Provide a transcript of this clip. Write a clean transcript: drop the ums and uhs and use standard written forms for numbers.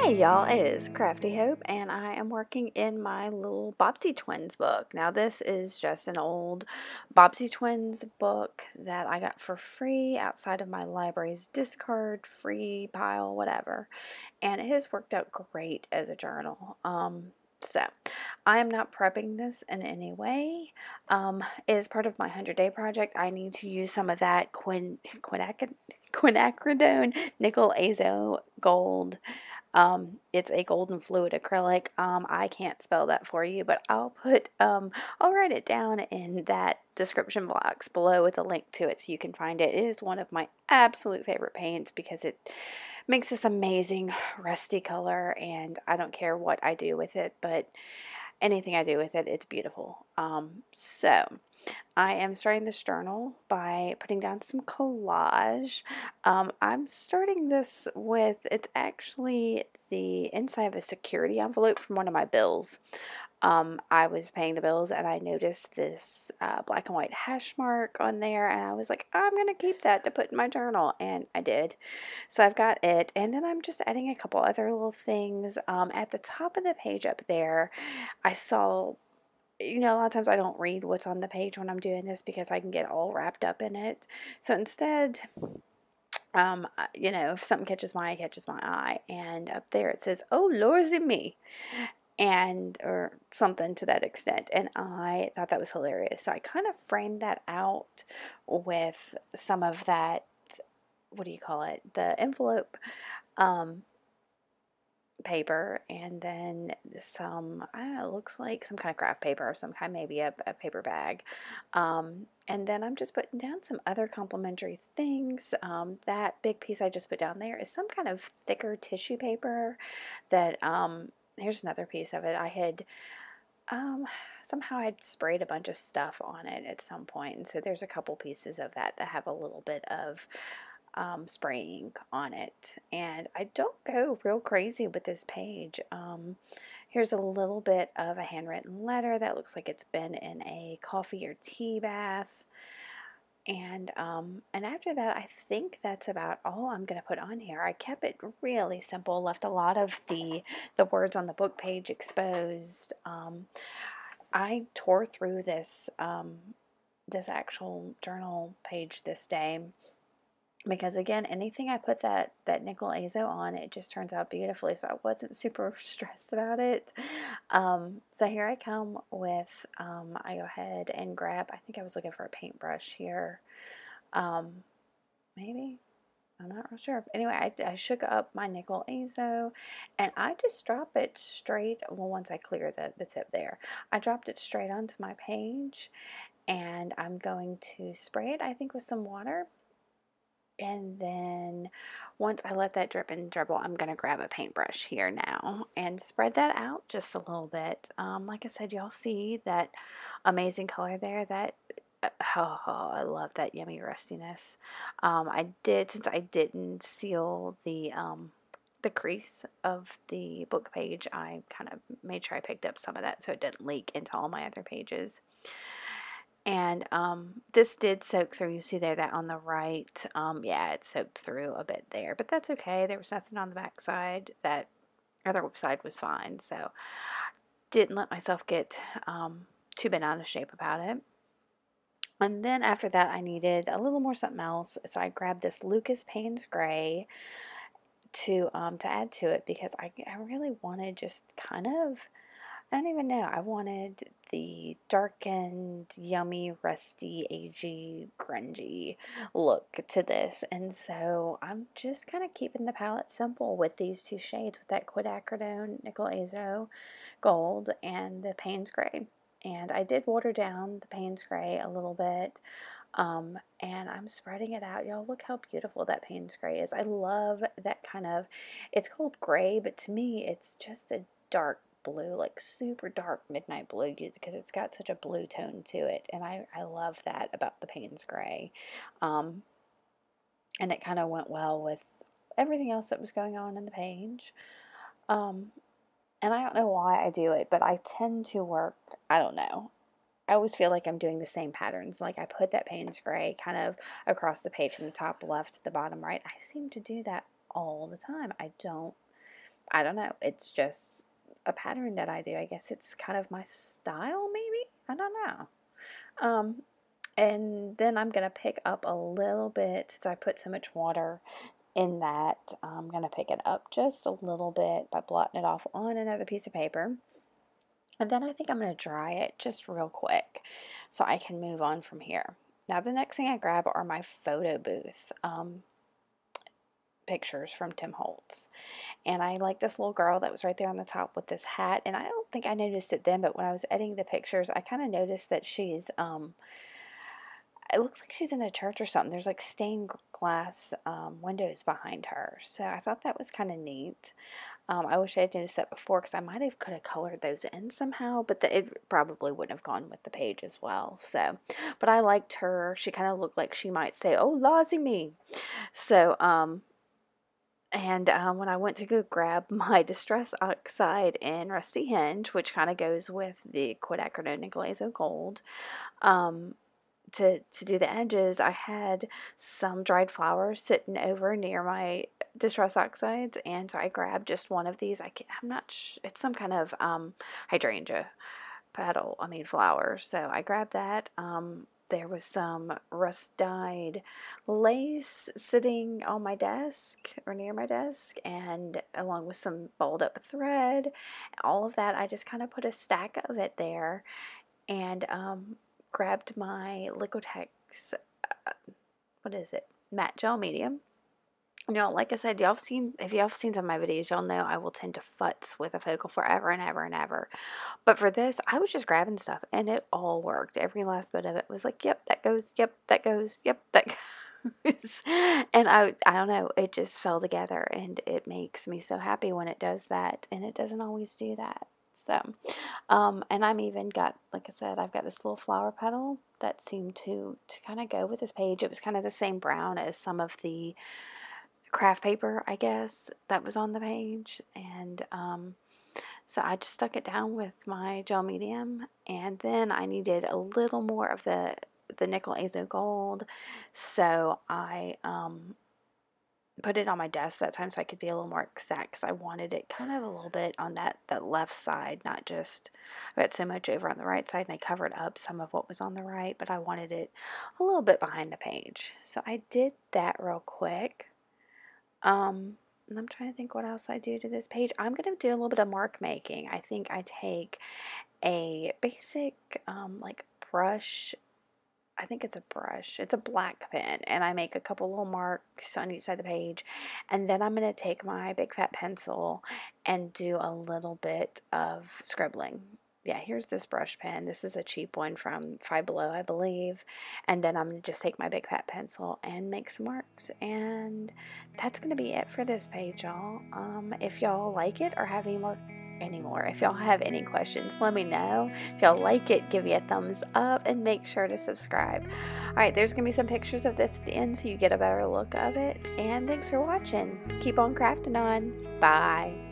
Hey y'all, it is Crafty Hope, and I am working in my little Bobsy Twins book. Now, this is just an old Bobsy Twins book that I got for free outside of my library's discard free pile, whatever. And it has worked out great as a journal. So, I am not prepping this in any way. As part of my 100-day project, I need to use some of that Quinacridone Nickel Azo Gold. It's a golden fluid acrylic. I can't spell that for you, but I'll write it down in that description box below with a link to it so you can find it. It is one of my absolute favorite paints because it makes this amazing rusty color, and I don't care what I do with it, but anything I do with it, it's beautiful. So I am starting this journal by putting down some collage. I'm starting this with, it's actually the inside of a security envelope from one of my bills. I was paying the bills and I noticed this black and white hash mark on there, and I was like, I'm going to keep that to put in my journal, and I did. So I've got it, and then I'm just adding a couple other little things. At the top of the page up there, I saw, a lot of times I don't read what's on the page when I'm doing this because I can get all wrapped up in it. So instead, if something catches my eye, and up there it says, "Oh, Lordsy me," or something to that extent, and I thought that was hilarious. So I kind of framed that out with some of that, what do you call it, the envelope paper, and then some, I don't know, it looks like some kind of craft paper or some kind, maybe a paper bag. And then I'm just putting down some other complimentary things. That big piece I just put down there is some kind of thicker tissue paper that, here's another piece of it. I had, somehow I'd sprayed a bunch of stuff on it at some point, and so there's a couple pieces of that have a little bit of spraying on it. And I don't go real crazy with this page. Here's a little bit of a handwritten letter that looks like it's been in a coffee or tea bath. And after that, I think that's about all I'm going to put on here. I kept it really simple, left a lot of the words on the book page exposed. I tore through this this actual journal page this day, because again, anything I put that nickel azo on, it just turns out beautifully, so I wasn't super stressed about it. So here I come with, I go ahead and grab, I think I was looking for a paintbrush here, maybe, I'm not real sure. Anyway, I shook up my nickel azo, and I just drop it straight, well, once I clear the tip there, I dropped it straight onto my page, and I'm going to spray it, I think, with some water. And then once I let that drip and dribble, I'm going to grab a paintbrush here now and spread that out just a little bit. Like I said, y'all see that amazing color there? That, I love that yummy rustiness. Since I didn't seal the crease of the book page, I kind of made sure I picked up some of that so it didn't leak into all my other pages. And this did soak through. You see there that on the right, yeah, it soaked through a bit there, but that's okay. There was nothing on the back side. That other side was fine, so didn't let myself get too bent out of shape about it. And then after that, I needed a little more something else, so I grabbed this Lucas Payne's Gray to add to it, because I really wanted just kind of, I don't even know, I wanted the darkened, yummy, rusty, agey, grungy look to this. And so I'm just kind of keeping the palette simple with these two shades, with that Quinacridone Nickel Azo Gold and the Payne's Gray. And I did water down the Payne's Gray a little bit. And I'm spreading it out. Y'all, look how beautiful that Payne's Gray is. I love that kind of, it's called gray, but to me it's just a dark blue, like super dark midnight blue, because it's got such a blue tone to it, and I love that about the Payne's Gray. And it kind of went well with everything else that was going on in the page. And I don't know why I do it, but I tend to work, I don't know, I always feel like I'm doing the same patterns. Like I put that Payne's Gray kind of across the page from the top left to the bottom right. I seem to do that all the time. I don't I don't know. It's just a pattern that I do. I guess it's kind of my style, maybe. I don't know. And then I'm going to pick up a little bit, since I put so much water in that, I'm going to pick it up just a little bit by blotting it off on another piece of paper. And then I think I'm going to dry it just real quick so I can move on from here. Now the next thing I grab are my photo booth pictures from Tim Holtz. And I like this little girl that was right there on the top with this hat. And I don't think I noticed it then, but when I was editing the pictures, I kind of noticed that she's, it looks like she's in a church or something. There's like stained glass windows behind her. So I thought that was kind of neat. I wish I had noticed that before, because I might have could have colored those in somehow, but it probably wouldn't have gone with the page as well. So, but I liked her. She kind of looked like she might say, "Oh, lawsy me." So, when I went to go grab my Distress Oxide in Rusty Hinge, which kind of goes with the Quinacridone Nickel Azo Gold, to do the edges, I had some dried flowers sitting over near my Distress Oxides, and so I grabbed just one of these. I'm not it's some kind of hydrangea flower. So I grabbed that. There was some rust dyed lace sitting on my desk or near my desk, and along with some balled up thread, all of that. I just kind of put a stack of it there, and grabbed my Liquitex, what is it, matte gel medium. You know, like I said, if y'all have seen some of my videos, y'all know I will tend to futz with a focal forever and ever and ever. But for this, I was just grabbing stuff, and it all worked. Every last bit of it was like, yep, that goes, yep, that goes, yep, that goes. And I don't know, it just fell together, and it makes me so happy when it does that, and it doesn't always do that. So, and I'm even got, like I said, I've got this little flower petal that seemed to kind of go with this page. It was kind of the same brown as some of the craft paper, I guess, that was on the page. And so I just stuck it down with my gel medium, and then I needed a little more of the Nickel Azo Gold, so I put it on my desk that time so I could be a little more exact, because I wanted it kind of a little bit on that left side, not just, I got so much over on the right side, and I covered up some of what was on the right, but I wanted it a little bit behind the page. So I did that real quick. And I'm trying to think what else I do to this page. I'm going to do a little bit of mark making. I think I take a basic like brush. I think it's a brush. It's a black pen, and I make a couple little marks on each side of the page, and then I'm going to take my big fat pencil and do a little bit of scribbling. Yeah, here's this brush pen. This is a cheap one from Five Below, I believe. And then I'm going to just take my big fat pencil and make some marks. And that's going to be it for this page, y'all. If y'all like it or have if y'all have any questions, let me know. If y'all like it, give me a thumbs up and make sure to subscribe. Alright, there's going to be some pictures of this at the end so you get a better look of it. And thanks for watching. Keep on crafting on. Bye.